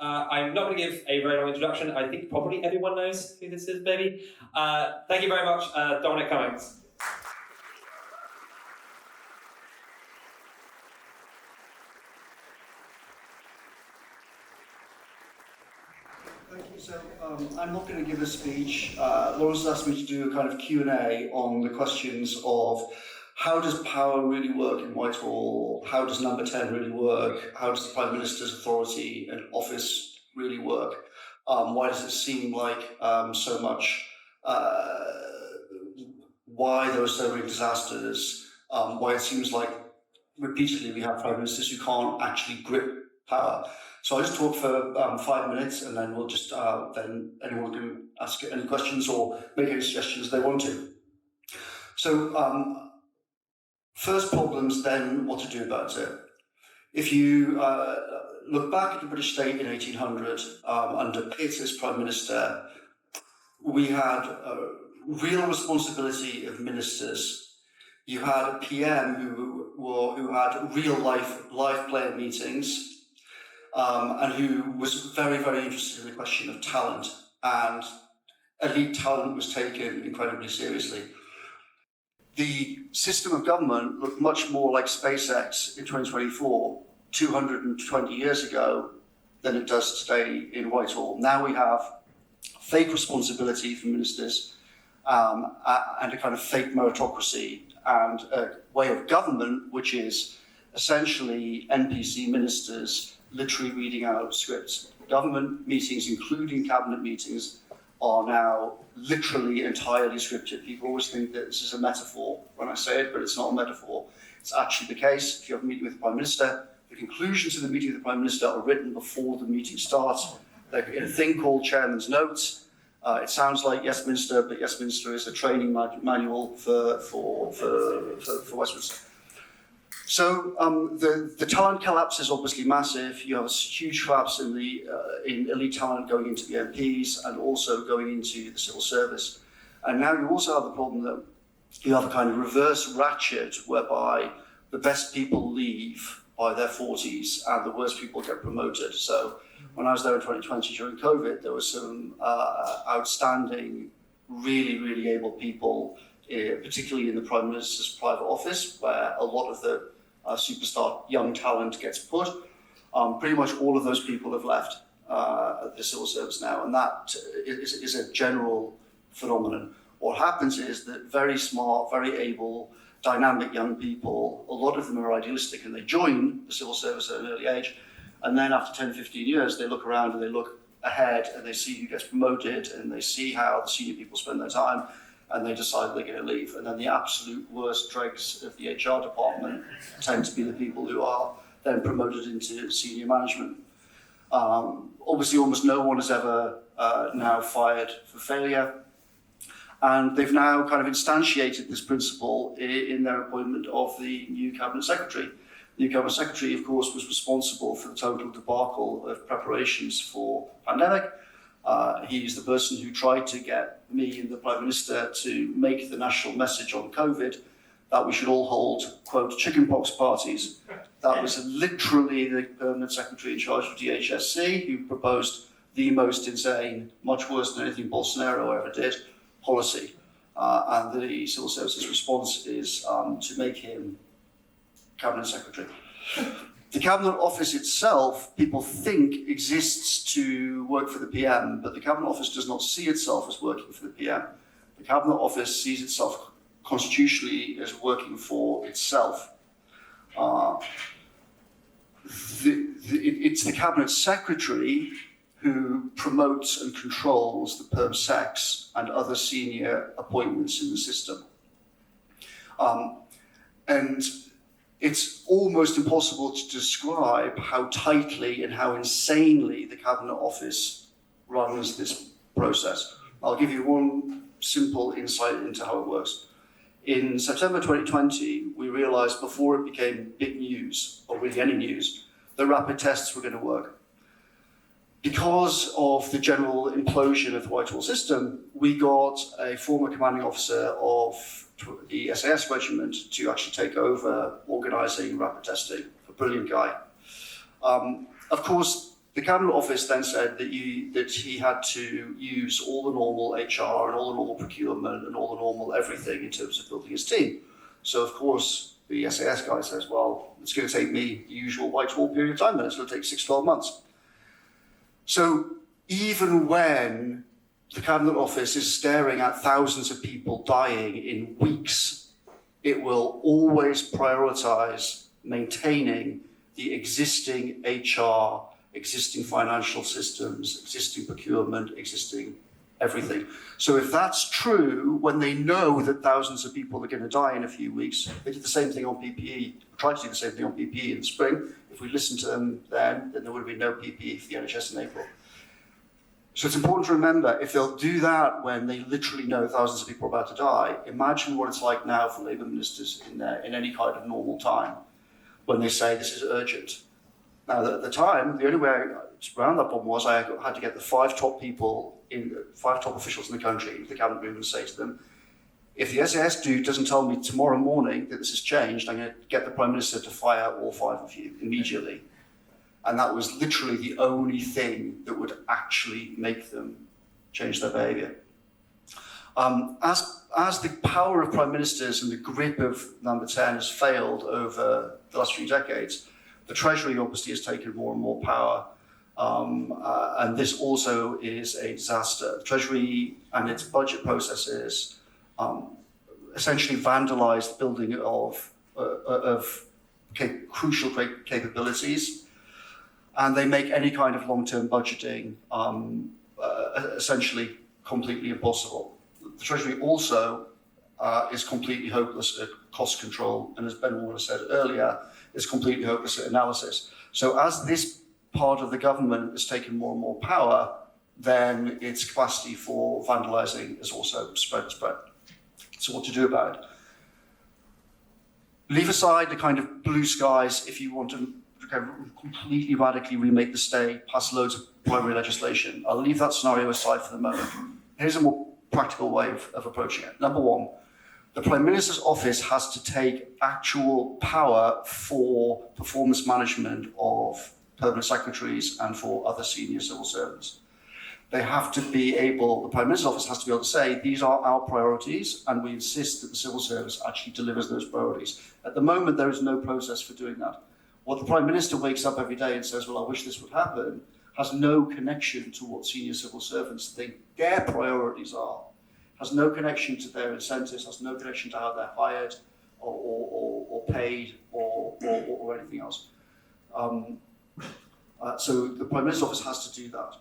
I'm not going to give a very long introduction. I think probably everyone knows who this is, maybe. Thank you very much, Dominic Cummings. Thank you. So I'm not going to give a speech. Lawrence asked me to do a kind of Q&A on the questions of how does power really work in Whitehall? How does number 10 really work? How does the Prime Minister's authority and office really work? Why does it seem like so much, why there are so many disasters, why it seems like repeatedly we have Prime Ministers who can't actually grip power. So I'll just talk for 5 minutes, and then we'll just, then anyone can ask any questions or make any suggestions they want to. So first problems, then what to do about it. If you look back at the British state in 1800, under Pitt as Prime Minister, we had a real responsibility of ministers. You had a PM who had real live player meetings, and who was very, very interested in the question of talent, and elite talent was taken incredibly seriously. The system of government looked much more like SpaceX in 2024, 220 years ago, than it does today in Whitehall. Now we have fake responsibility for ministers, and a kind of fake meritocracy, and a way of government which is essentially NPC ministers literally reading out scripts. Government meetings, including cabinet meetings, are now literally entirely scripted. People always think that this is a metaphor when I say it, but it's not a metaphor. It's actually the case. If you have a meeting with the Prime Minister, the conclusions of the meeting with the Prime Minister are written before the meeting starts. They're in a thing called Chairman's Notes. It sounds like Yes Minister, but Yes Minister is a training manual for Westminster. So the talent collapse is obviously massive. You have a huge collapse in elite talent going into the MPs and also going into the civil service. And now you also have the problem that you have a kind of reverse ratchet whereby the best people leave by their 40s and the worst people get promoted. So when I was there in 2020 during COVID, there were some outstanding, really, really able people, particularly in the Prime Minister's private office, where a lot of the superstar young talent gets put. Pretty much all of those people have left the civil service now, and that is a general phenomenon. What happens is that very smart, very able, dynamic young people, a lot of them are idealistic and they join the civil service at an early age, and then after 10, 15 years, they look around and they look ahead and they see who gets promoted and they see how the senior people spend their time, and they decide they're going to leave. And then the absolute worst dregs of the HR department tend to be the people who are then promoted into senior management. Obviously, almost no one is ever now fired for failure. And they've now kind of instantiated this principle in their appointment of the new Cabinet Secretary. The new Cabinet Secretary, of course, was responsible for the total debacle of preparations for pandemic. He's the person who tried to get me and the Prime Minister to make the national message on COVID that we should all hold, quote, chickenpox parties. That was literally the permanent secretary in charge of DHSC who proposed the most insane, much worse than anything Bolsonaro ever did, policy. And the civil services response is to make him cabinet secretary. The Cabinet Office itself, people think, exists to work for the PM, but the Cabinet Office does not see itself as working for the PM. The Cabinet Office sees itself constitutionally as working for itself. It's the Cabinet Secretary who promotes and controls the perm secs and other senior appointments in the system. And it's almost impossible to describe how tightly and how insanely the Cabinet Office runs this process. I'll give you one simple insight into how it works. In September 2020, we realized before it became big news, or really any news, that rapid tests were going to work. Because of the general implosion of the Whitehall system, we got a former commanding officer of the SAS regiment to actually take over organising rapid testing. A brilliant guy. Of course, The Cabinet Office then said that he had to use all the normal HR and all the normal procurement and all the normal everything in terms of building his team. So of course the SAS guy says, well, it's going to take me the usual Whitehall period of time, then it's going to take 6-12 months. So even when the Cabinet Office is staring at thousands of people dying in weeks, it will always prioritise maintaining the existing HR, existing financial systems, existing procurement, existing everything. So if that's true, when they know that thousands of people are going to die in a few weeks, they did the same thing on PPE, tried to do the same thing on PPE in the spring. If we listened to them then there would have been no PPE for the NHS in April. So it's important to remember, if they'll do that when they literally know thousands of people are about to die, imagine what it's like now for Labour ministers in any kind of normal time, when they say this is urgent. Now, at the time, the only way around that problem was I had to get the 5 top officials in the country into the cabinet room and say to them, if the SAS dude doesn't tell me tomorrow morning that this has changed, I'm going to get the Prime Minister to fire all 5 of you immediately. And that was literally the only thing that would actually make them change their behaviour. As the power of Prime Ministers and the grip of Number 10 has failed over the last few decades, the Treasury obviously has taken more and more power, and this also is a disaster. The Treasury and its budget processes essentially vandalised the building of crucial capabilities, and they make any kind of long-term budgeting essentially completely impossible. The Treasury also is completely hopeless at cost control, and as Ben Warner said earlier, is completely hopeless at analysis. So as this part of the government has taken more and more power, then its capacity for vandalising is also spread. So what to do about it? Leave aside the kind of blue skies if you want to completely radically remake the state, pass loads of primary legislation. I'll leave that scenario aside for the moment. Here's a more practical way of approaching it. Number one, the Prime Minister's office has to take actual power for performance management of permanent secretaries and for other senior civil servants. They have to be able, the Prime Minister's office has to be able to say, these are our priorities, and we insist that the civil service actually delivers those priorities. At the moment, there is no process for doing that. What the Prime Minister wakes up every day and says, well, I wish this would happen, has no connection to what senior civil servants think their priorities are, has no connection to their incentives, has no connection to how they're hired or paid or anything else. So the Prime Minister's office has to do that.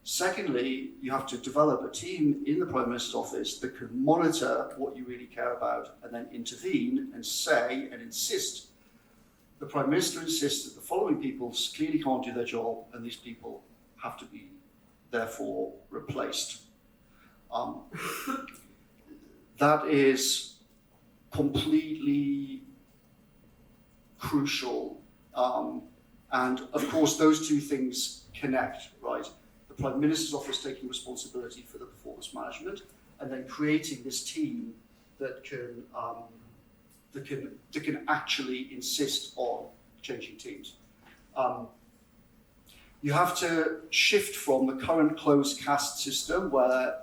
Secondly, you have to develop a team in the Prime Minister's office that can monitor what you really care about and then intervene and say and insist. The Prime Minister insists that the following people clearly can't do their job and these people have to be therefore replaced. That is completely crucial. And of course, those two things connect, right? The Prime Minister's office taking responsibility for the performance management and then creating this team that can actually insist on changing teams. You have to shift from the current closed caste system where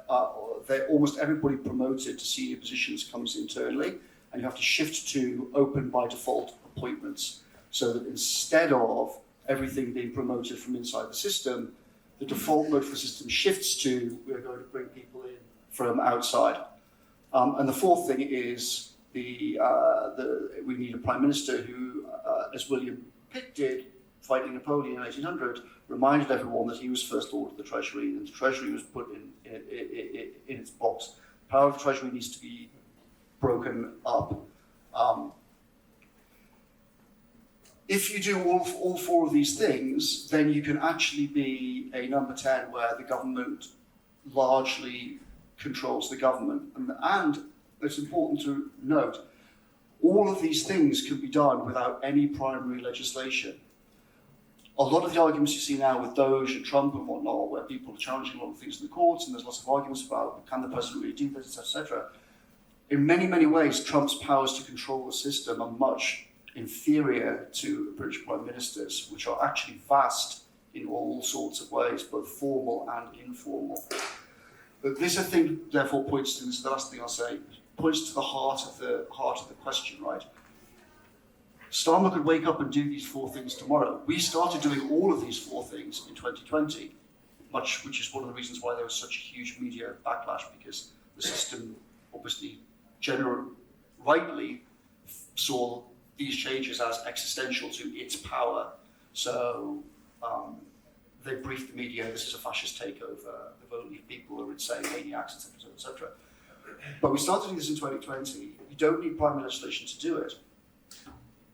almost everybody promoted to senior positions comes internally, and you have to shift to open by default appointments, so that instead of everything being promoted from inside the system, the default mode for the system shifts to we're going to bring people in from outside. And the fourth thing is we need a Prime Minister who, as William Pitt did, fighting Napoleon in 1800, reminded everyone that he was First Lord of the Treasury, and the Treasury was put in its box. The power of the Treasury needs to be broken up. If you do all 4 of these things, then you can actually be a number 10 where the government largely controls the government. And it's important to note, all of these things can be done without any primary legislation. A lot of the arguments you see now with Doge and Trump and whatnot, where people are challenging a lot of things in the courts, and there's lots of arguments about can the president really do this, etc. In many, many ways, Trump's powers to control the system are much inferior to British Prime Ministers, which are actually vast in all sorts of ways, both formal and informal. But this, I think, therefore points to, this is the last thing I'll say, points to the heart of the question, right? Starmer could wake up and do these 4 things tomorrow. We started doing all of these 4 things in 2020, which is one of the reasons why there was such a huge media backlash, because the system obviously rightly saw these changes as existential to its power. So they briefed the media, this is a fascist takeover, the vote leave people are insane, maniacs, etc., etc. But we started doing this in 2020. You don't need primary legislation to do it.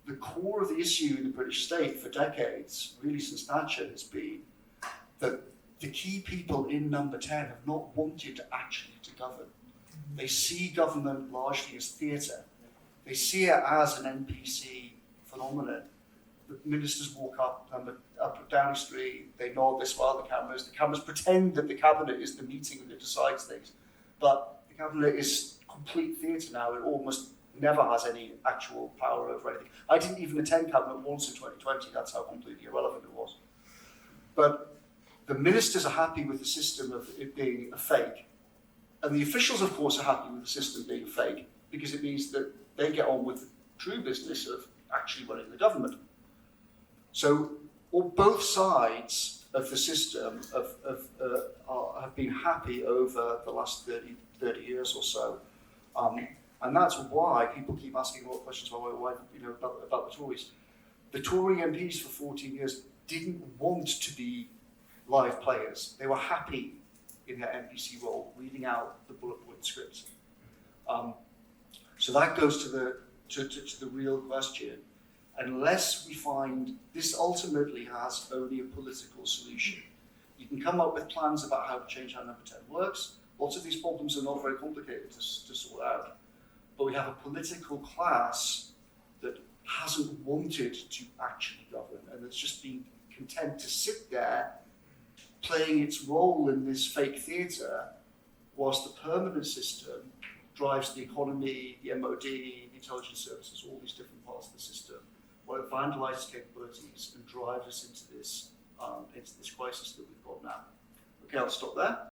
The core of the issue in the British state for decades, really since Thatcher, has been that the key people in number 10 have not wanted actually to govern. They see government largely as theatre. They see it as an NPC phenomenon. The ministers walk up Downing Street, they nod, they smile at the cameras pretend that the cabinet is the meeting that decides things. But the cabinet is complete theatre now. It almost never has any actual power over anything. I didn't even attend cabinet once in 2020, that's how completely irrelevant it was. But the ministers are happy with the system of it being a fake. And the officials, of course, are happy with the system being fake, because it means that they get on with the true business of actually running the government. So both sides of the system have been happy over the last 30 years or so. And that's why people keep asking more questions about the Tories. The Tory MPs for 14 years didn't want to be live players. They were happy in their NPC role, reading out the bullet point scripts. So that goes to the real question. Unless we find, this ultimately has only a political solution. You can come up with plans about how to change how number 10 works. Lots of these problems are not very complicated to sort out. But we have a political class that hasn't wanted to actually govern, and that's just been content to sit there playing its role in this fake theatre, whilst the permanent system drives the economy, the MOD, the intelligence services, all these different parts of the system, while it vandalises capabilities and drives us into this crisis that we've got now. Okay, I'll stop there.